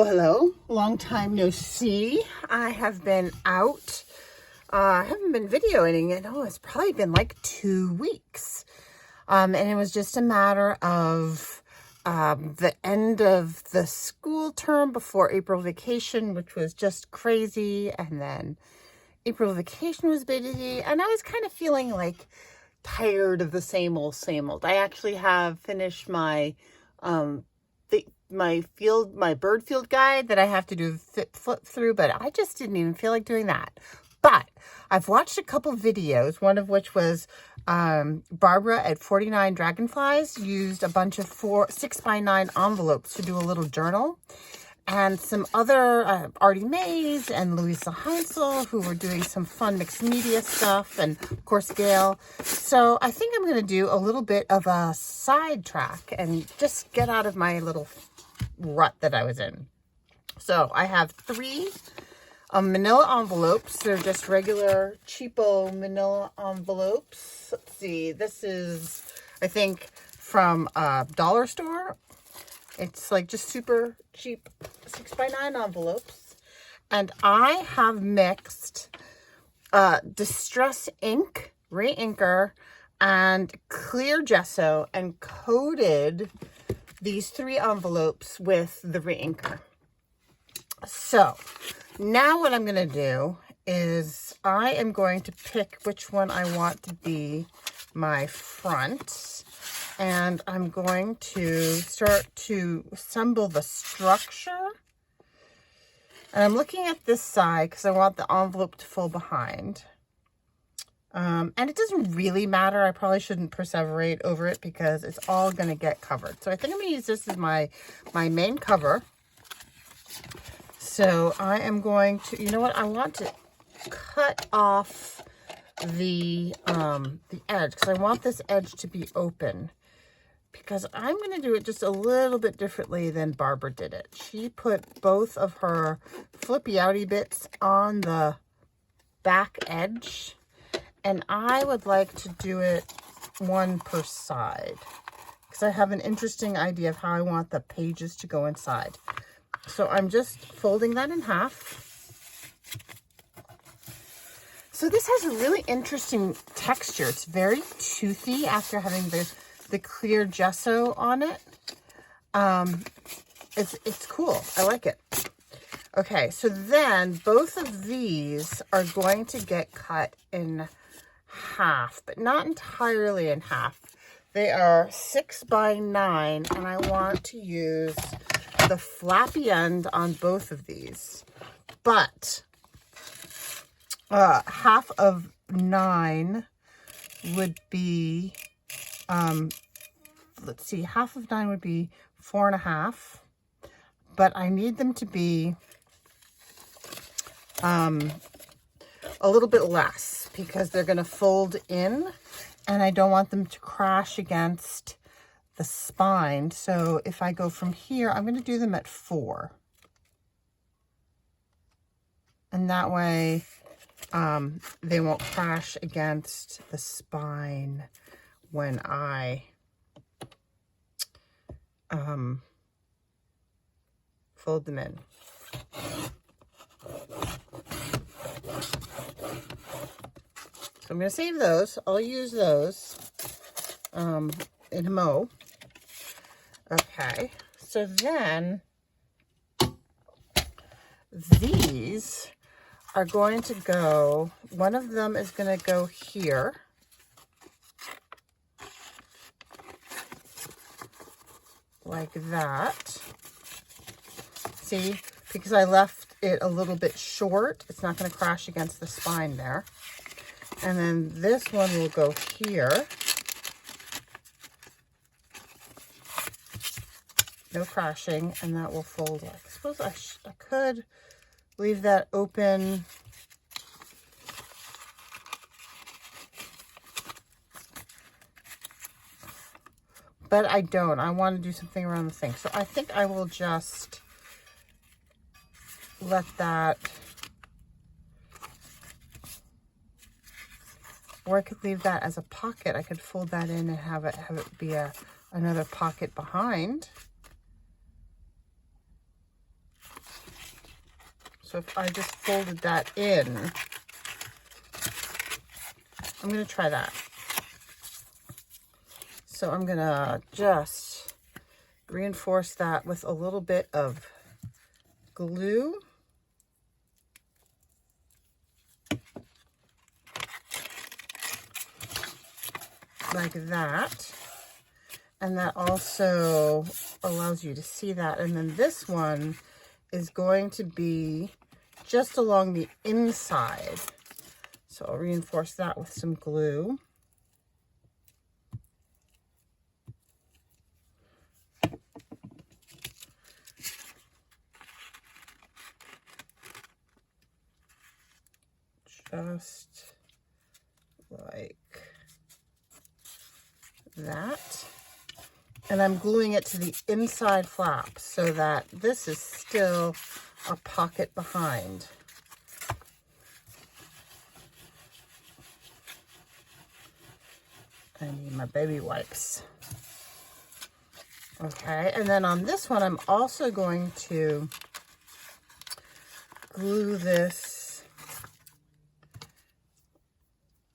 Hello. Long time no see. I have been out. I haven't been videoing it. Oh, it's probably been like 2 weeks. And it was just a matter of the end of the school term before April vacation, which was just crazy. And then April vacation was busy. And I was kind of feeling like tired of the same old, same old. I actually have finished my my bird field guide that I have to do flip through, but I just didn't even feel like doing that. But I've watched a couple videos, one of which was Barbara at 49 Dragonflies used a bunch of 6x9 envelopes to do a little journal, and some other Artie Mays and Louisa Heinzel who were doing some fun mixed media stuff, and of course Gail. So I think I'm going to do a little bit of a sidetrack and just get out of my little rut that I was in. So I have 3 manila envelopes. They're just regular cheapo manila envelopes. Let's see. This is, I think, from dollar store. It's like just super cheap 6x9 envelopes. And I have mixed Distress ink, re-inker, and clear gesso and coated these 3 envelopes with the re-inker. So now what I'm going to do is I am going to pick which one I want to be my front. And I'm going to start to assemble the structure. And I'm looking at this side because I want the envelope to fold behind. And it doesn't really matter. I probably shouldn't perseverate over it because it's all going to get covered. So I think I'm going to use this as my main cover. So I am going to, you know what? I want to cut off the edge because I want this edge to be open. Because I'm going to do it just a little bit differently than Barbara did it. She put both of her flippy outy bits on the back edge. And I would like to do it one per side. Because I have an interesting idea of how I want the pages to go inside. So I'm just folding that in half. So this has a really interesting texture. It's very toothy after having the clear gesso on it. It's cool. I like it. Okay, so then both of these are going to get cut in half, but not entirely in half. They are 6x9, and I want to use the flappy end on both of these. But half of 9 would be let's see, half of 9 would be 4.5, but I need them to be a little bit less because they're going to fold in and I don't want them to crash against the spine. So if I go from here, I'm going to do them at 4. And that way they won't crash against the spine when I fold them in. So I'm going to save those. I'll use those in a mo. Okay, so then these are going to go, one of them is going to go here. Like that. See, because I left it a little bit short, it's not going to crash against the spine there. And then this one will go here. No crashing, and that will fold. I suppose I could leave that open. But I don't. I want to do something around the thing. So I think I will just let that, or I could leave that as a pocket. I could fold that in and have it be another pocket behind. So if I just folded that in, I'm going to try that. So I'm going to just reinforce that with a little bit of glue. Like that. And that also allows you to see that. And then this one is going to be just along the inside. So I'll reinforce that with some glue. Just like that. And I'm gluing it to the inside flap so that this is still a pocket behind. I need my baby wipes. Okay, and then on this one, I'm also going to glue this.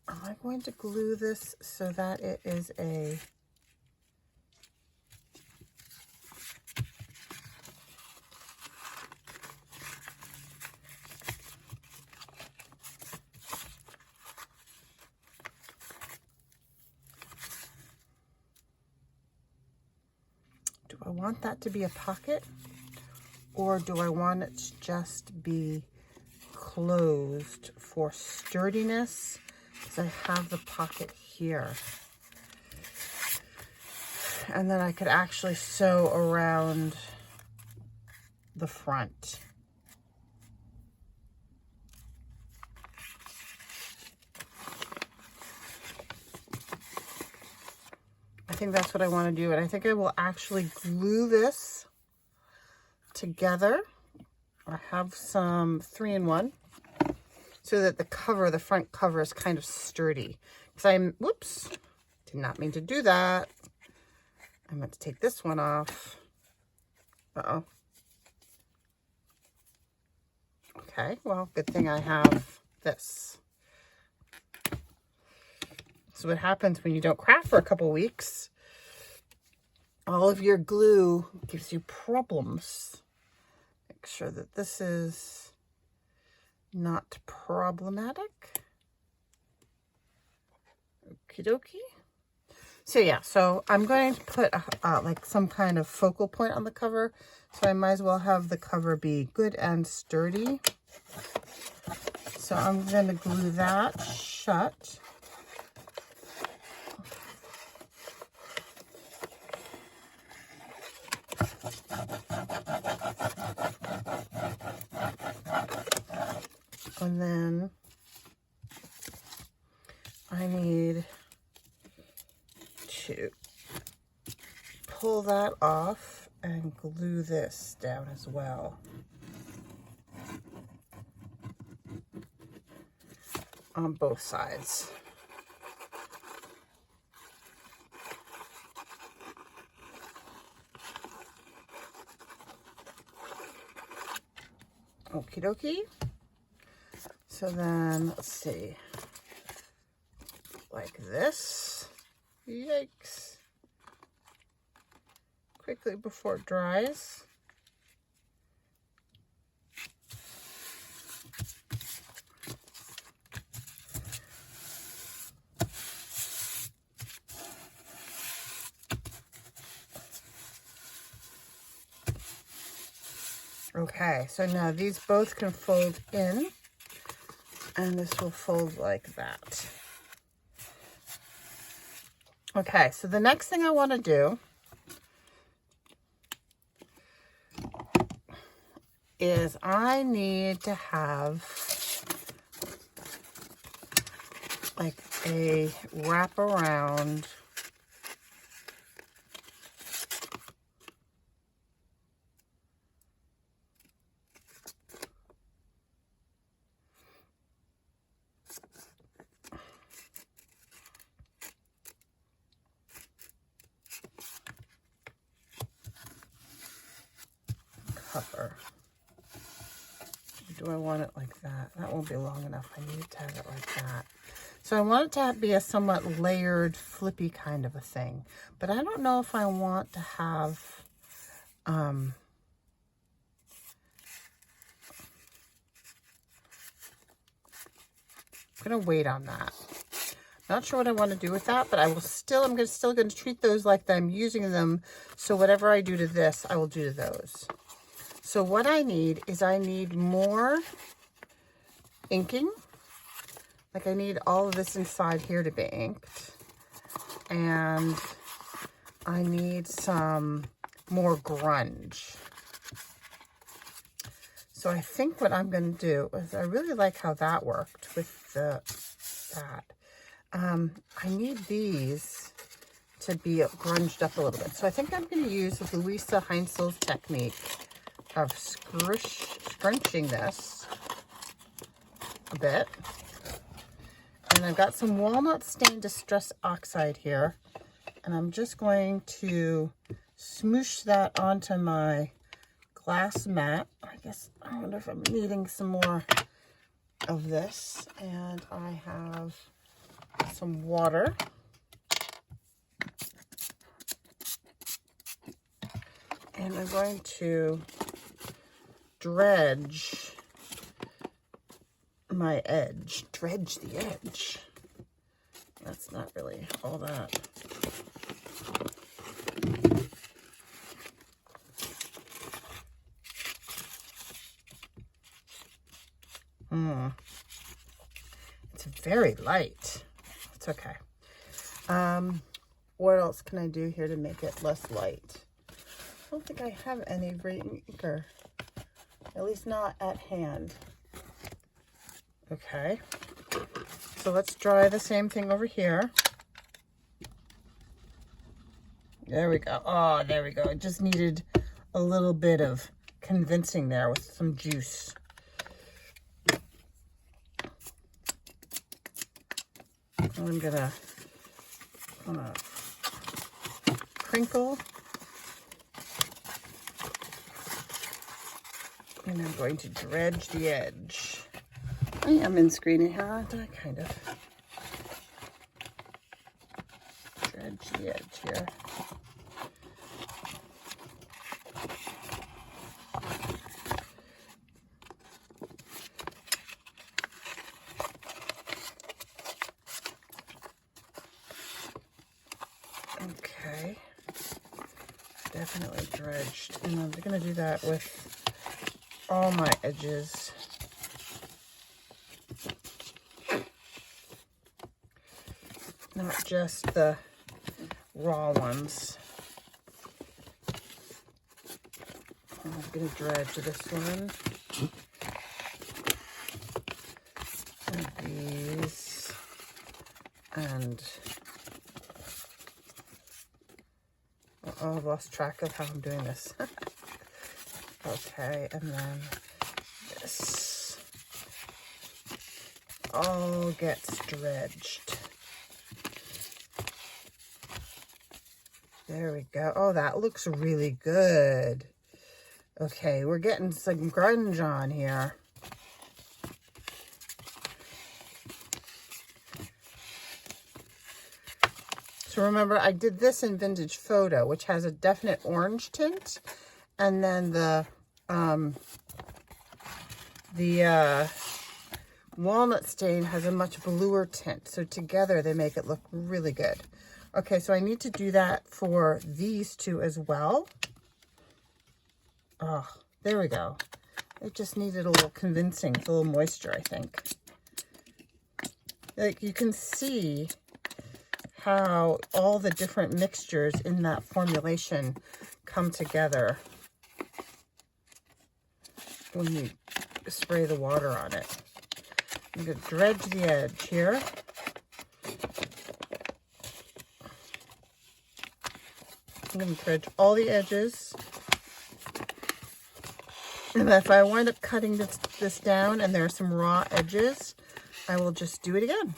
Am I going to glue this so that it is a do I want that to be a pocket, or do I want it to just be closed for sturdiness? Because I have the pocket here. And then I could actually sew around the front. I think that's what I want to do. And I think I will actually glue this together. I have some 3-in-1 so that the cover, the front cover, is kind of sturdy. Because whoops, did not mean to do that. I meant to take this one off. Uh-oh. Okay, well, good thing I have this. So what happens when you don't craft for a couple weeks, all of your glue gives you problems. Make sure that this is not problematic. Okie dokie. So yeah, so I'm going to put like some kind of focal point on the cover. So I might as well have the cover be good and sturdy. So I'm going to glue that shut. And then I need to pull that off and glue this down as well. On both sides. Okie dokie. So then, let's see, like this. Yikes. Quickly before it dries. Okay, so now these both can fold in, and this will fold like that. Okay, so the next thing I want to do is I need to have like a wraparound cover Do I want it like that? That won't be long enough. I need to have it like that. So I want it to be a somewhat layered, flippy kind of a thing. But I don't know if I want to have, I'm going to wait on that. Not sure what I want to do with that, but I'm still going to treat those like I'm using them. So whatever I do to this, I will do to those. So what I need is I need more inking. Like I need all of this inside here to be inked. And I need some more grunge. So I think what I'm going to do is I really like how that worked with that. I need these to be grunged up a little bit. So I think I'm going to use with Louisa Heinzel's technique of scrunching this a bit. And I've got some walnut stain distress oxide here. And I'm just going to smoosh that onto my glass mat. I wonder if I'm needing some more of this. And I have some water. And I'm going to dredge my edge. Dredge the edge. That's not really all that. It's very light. It's okay. What else can I do here to make it less light? I don't think I have any great inker. At least not at hand. Okay. So let's try the same thing over here. There we go. Oh, there we go. It just needed a little bit of convincing there with some juice. I'm gonna crinkle, and I'm going to dredge the edge. I am in screening, aren't I? Kind of. Dredge the edge here. Okay, definitely dredged, and I'm going to do that with all my edges. Not just the raw ones. I'm going to dredge this one, and these, and oh, I've lost track of how I'm doing this. Okay, and then this all gets dredged. There we go. Oh, that looks really good. Okay, we're getting some grunge on here. So remember, I did this in Vintage Photo, which has a definite orange tint, and then the walnut stain has a much bluer tint. So together they make it look really good. Okay, so I need to do that for these two as well. Oh, there we go. It just needed a little convincing, a little moisture, I think. Like you can see how all the different mixtures in that formulation come together when you spray the water on it. I'm going to dredge the edge here. I'm going to dredge all the edges. And if I wind up cutting this down and there are some raw edges, I will just do it again.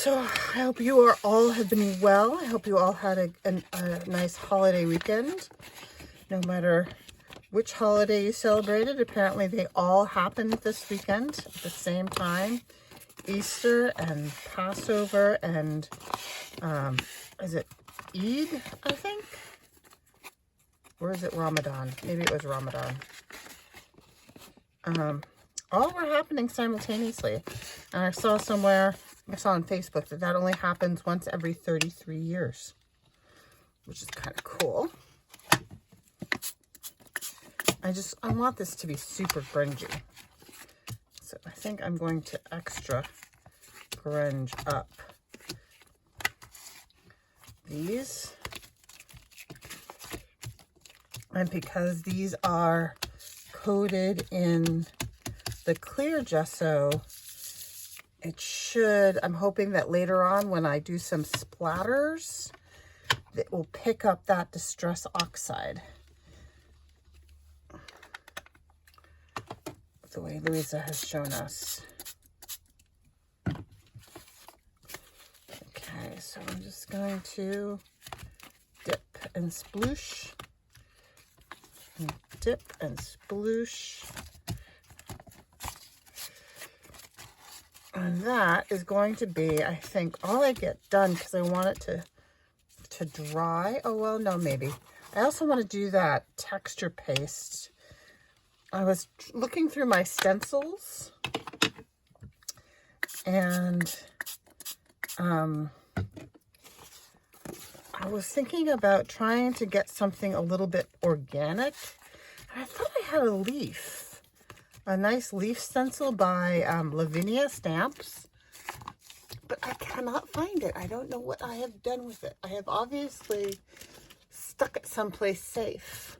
So I hope you are all have been well. I hope you all had a nice holiday weekend. No matter which holiday you celebrated, apparently they all happened this weekend at the same time. Easter and Passover and, is it Eid, I think? Or is it Ramadan? Maybe it was Ramadan. All were happening simultaneously. And I saw somewhere, I saw on Facebook that only happens once every 33 years, which is kind of cool. I want this to be super grungy. So I think I'm going to extra grunge up these. And because these are coated in the clear gesso, it should, I'm hoping that later on when I do some splatters, it will pick up that distress oxide. The way Louisa has shown us. Okay, so I'm just going to dip and sploosh. And dip and sploosh. And that is going to be, I think, all I get done because I want it to dry. Oh, well, no, maybe. I also want to do that texture paste. I was looking through my stencils and I was thinking about trying to get something a little bit organic. And I thought I had a nice leaf stencil by Lavinia Stamps, but I cannot find it. I don't know what I have done with it. I have obviously stuck it someplace safe.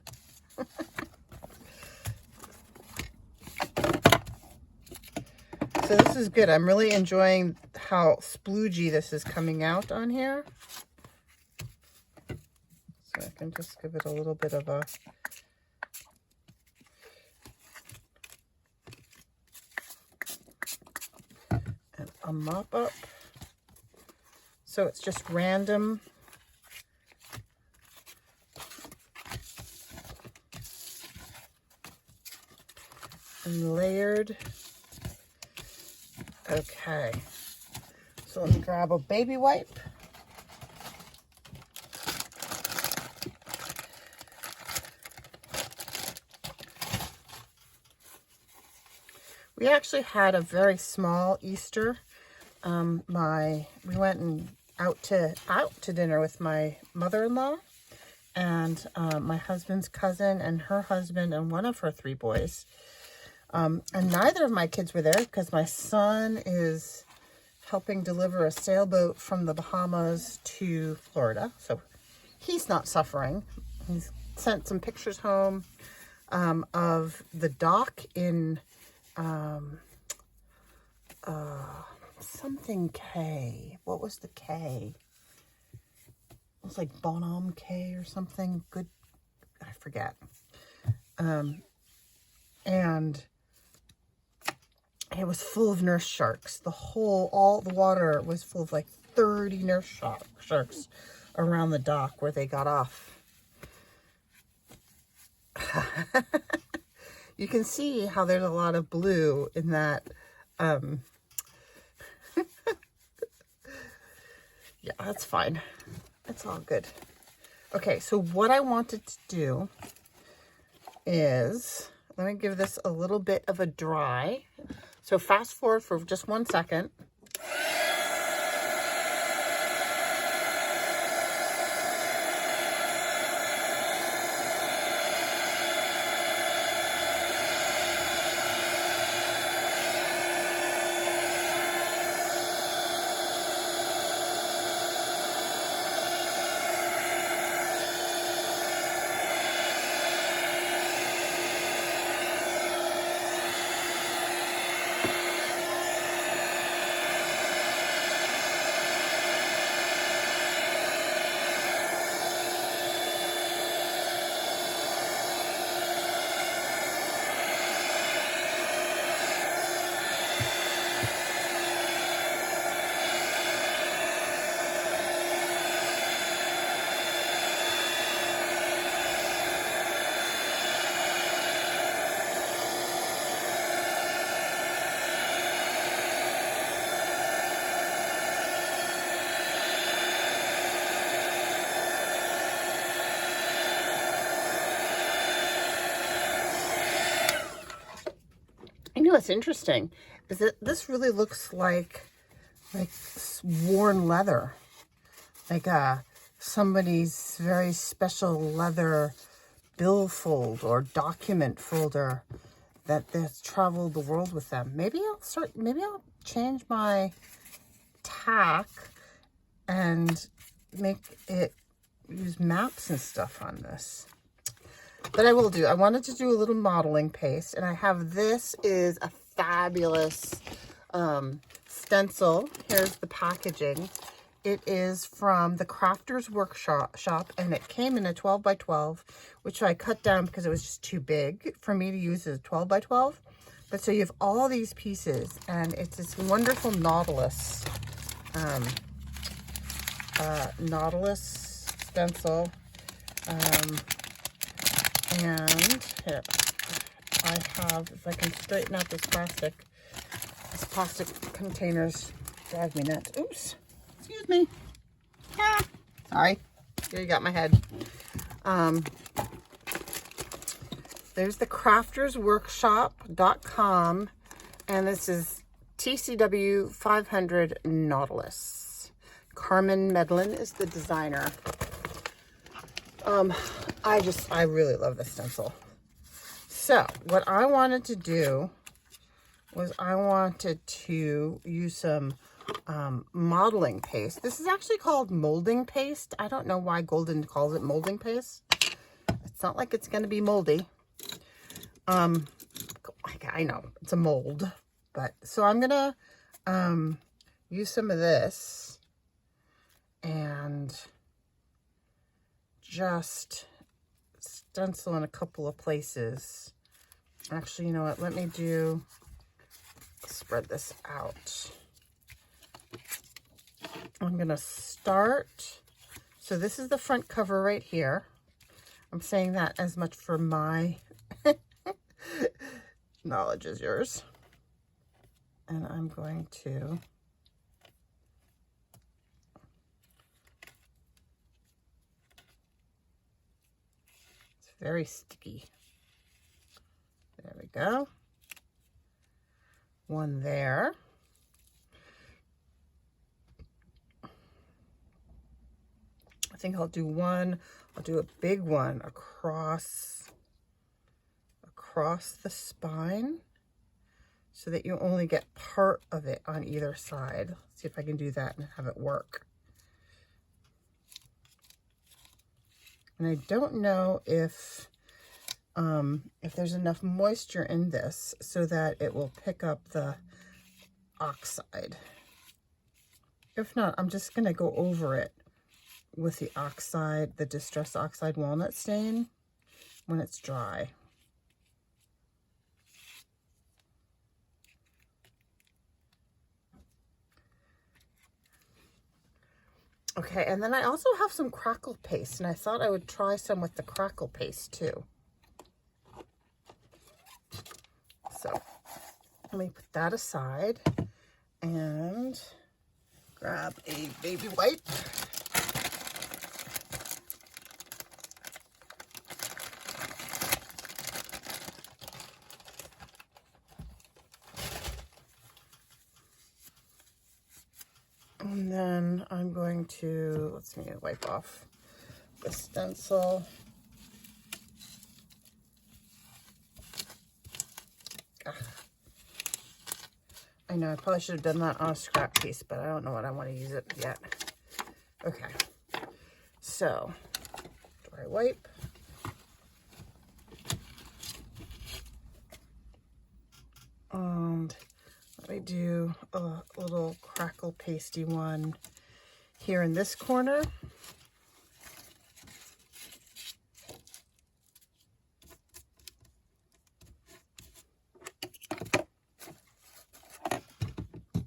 So this is good. I'm really enjoying how sploogey this is coming out on here. So I can just give it a little bit of a mop up. So it's just random. And layered. Okay, so let me grab a baby wipe. We actually had a very small Easter. We went out to dinner with my mother-in-law and my husband's cousin and her husband and one of her 3 boys. And neither of my kids were there because my son is helping deliver a sailboat from the Bahamas to Florida. So he's not suffering. He's sent some pictures home of the dock in something K. What was the K? It was like Bonhomme K or something. Good. I forget. And it was full of nurse sharks. All the water was full of like 30 nurse sharks around the dock where they got off. You can see how there's a lot of blue in that. Yeah, that's fine. It's all good. Okay, so what I wanted to do is, let me give this a little bit of a dry. So fast forward for just 1 second. that's interesting is that this really looks like worn leather, like somebody's very special leather billfold or document folder that has traveled the world with them. Maybe I'll change my tack and make it use maps and stuff on this. But I wanted to do a little modeling paste, and I have, this is a fabulous stencil. Here's the packaging. It is from the Crafters Workshop, and it came in a 12 by 12, which I cut down because it was just too big for me to use as a 12 by 12. But so you have all these pieces, and it's this wonderful Nautilus, Nautilus Stencil. And here, I have, if I can straighten out this plastic containers drive me nuts. Oops. Excuse me. Ah, sorry. Here you got my head. There's the craftersworkshop.com, and this is TCW 500 Nautilus. Carmen Medlin is the designer. I really love this stencil. So what I wanted to do was I wanted to use some modeling paste. This is actually called molding paste. I don't know why Golden calls it molding paste. It's not like it's going to be moldy. I know it's a mold, but so I'm going to use some of this and just stencil in a couple of places. Actually, you know what? Let me spread this out. I'm going to start. So this is the front cover right here. I'm saying that as much for my knowledge as yours. And I'm going to it's very sticky. There we go. One there. I think I'll do a big one across the spine so that you only get part of it on either side. Let's see if I can do that and have it work. And I don't know if there's enough moisture in this so that it will pick up the oxide. If not, I'm just going to go over it with the oxide, the Distress Oxide Walnut Stain when it's dry. Okay, and then I also have some Crackle Paste, and I thought I would try some with the Crackle Paste too. So let me put that aside and grab a baby wipe. And then I'm going to, let's wipe off the stencil. I know I probably should have done that on a scrap piece, but I don't know what I want to use it yet. Okay, so dry wipe. And let me do a little Crackle Pasty one here in this corner.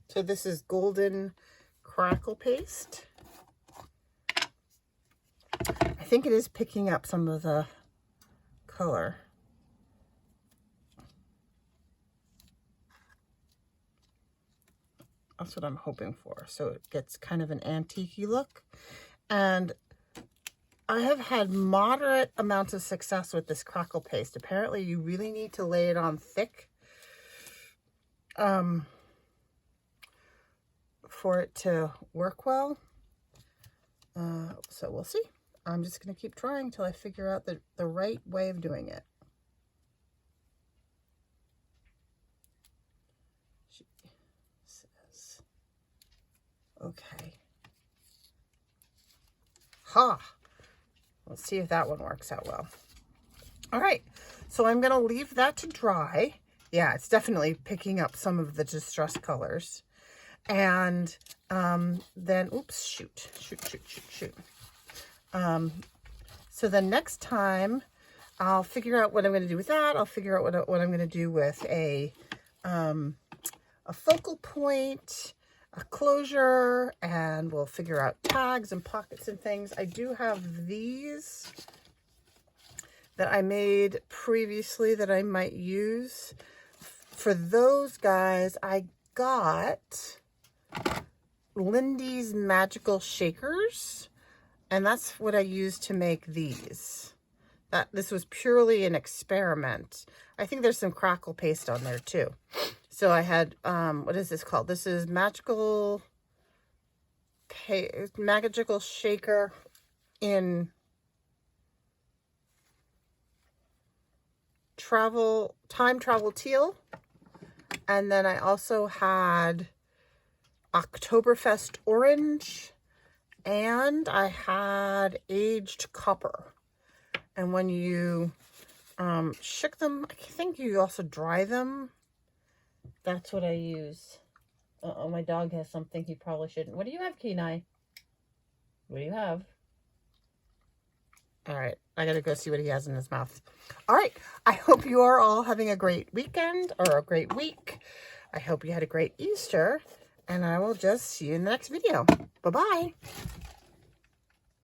So this is Golden Crackle Paste. I think it is picking up some of the color. That's what I'm hoping for. So it gets kind of an antique-y look. And I have had moderate amounts of success with this Crackle Paste. Apparently you really need to lay it on thick for it to work well. So we'll see. I'm just going to keep trying till I figure out the right way of doing it. She says, okay. Ha! Let's see if that one works out well. All right, so I'm going to leave that to dry. Yeah, it's definitely picking up some of the distress colors. And then, oops, shoot. So then next time, I'll figure out what I'm going to do with that. I'll figure out what I'm going to do with a focal point, a closure, and we'll figure out tags and pockets and things. I do have these that I made previously that I might use. For those guys, I got Lindy's Magical Shakers, and that's what I used to make these. This was purely an experiment. I think there's some Crackle Paste on there too. So I had, what is this called? This is Magical Shaker in Time Travel Teal. And then I also had Oktoberfest Orange, and I had Aged Copper. And when you shook them, I think you also dry them. That's what I use. Uh-oh, my dog has something he probably shouldn't. What do you have, Kenai? What do you have? All right, I gotta go see what he has in his mouth. All right, I hope you are all having a great weekend or a great week. I hope you had a great Easter, and I will just see you in the next video. Bye-bye.